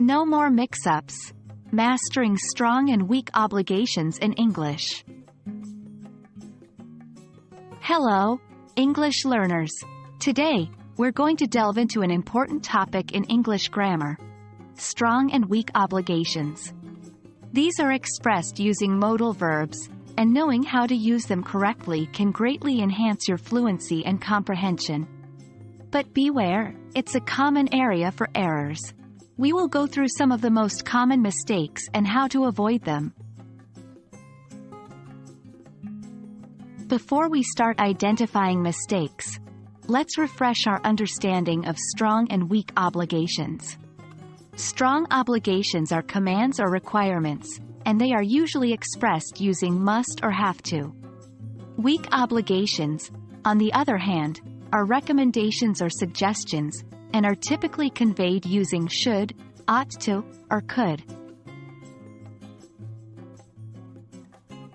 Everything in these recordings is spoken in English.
No more mix-ups. Mastering strong and weak obligations in English. Hello, English learners. Today, we're going to delve into an important topic in English grammar: strong and weak obligations. These are expressed using modal verbs, and knowing how to use them correctly can greatly enhance your fluency and comprehension. But beware, it's a common area for errors. We will go through some of the most common mistakes and how to avoid them. Before we start identifying mistakes, let's refresh our understanding of strong and weak obligations. Strong obligations are commands or requirements, and they are usually expressed using must or have to. Weak obligations, on the other hand, are recommendations or suggestions, and are typically conveyed using should, ought to, or could.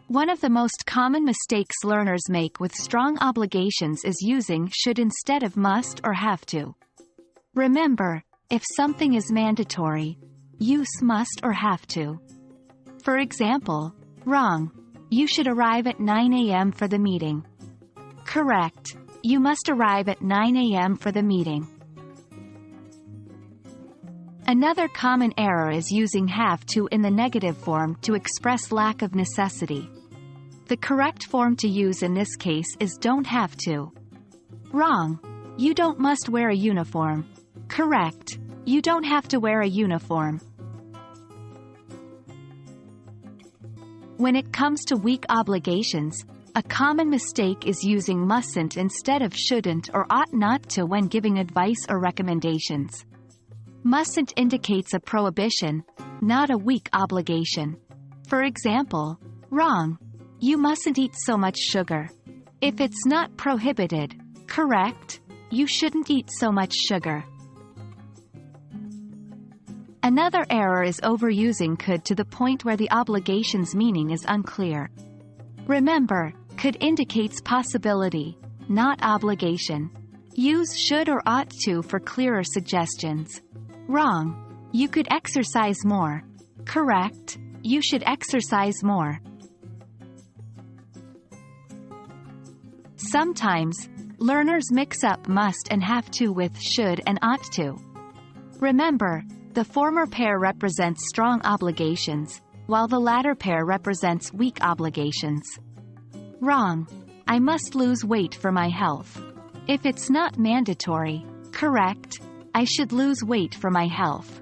One of the most common mistakes learners make with strong obligations is using should instead of must or have to. Remember, if something is mandatory, use must or have to. For example, wrong. You should arrive at 9 a.m. for the meeting. Correct. You must arrive at 9 a.m. for the meeting. Another common error is using have to in the negative form to express lack of necessity. The correct form to use in this case is don't have to. Wrong. You don't must wear a uniform. Correct. You don't have to wear a uniform. When it comes to weak obligations, a common mistake is using mustn't instead of shouldn't or ought not to when giving advice or recommendations. Mustn't indicates a prohibition, not a weak obligation. For example, wrong. You mustn't eat so much sugar. If it's not prohibited, correct. You shouldn't eat so much sugar. Another error is overusing could to the point where the obligation's meaning is unclear. Remember, could indicates possibility, not obligation. Use should or ought to for clearer suggestions. Wrong. You could exercise more. Correct. You should exercise more. Sometimes, learners mix up must and have to with should and ought to. Remember, the former pair represents strong obligations, while the latter pair represents weak obligations. Wrong. I must lose weight for my health. If it's not mandatory, correct. I should lose weight for my health.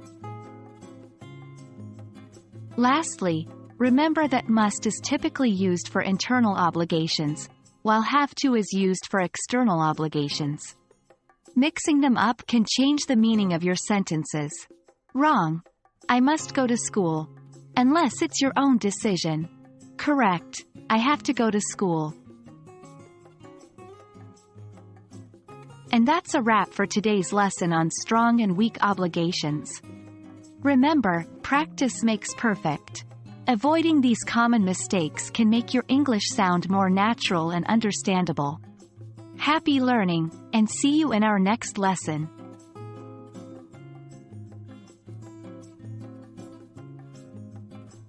Lastly, remember that must is typically used for internal obligations, while have to is used for external obligations. Mixing them up can change the meaning of your sentences. Wrong. I must go to school. Unless it's your own decision. Correct. I have to go to school. And that's a wrap for today's lesson on strong and weak obligations. Remember, practice makes perfect. Avoiding these common mistakes can make your English sound more natural and understandable. Happy learning, and see you in our next lesson.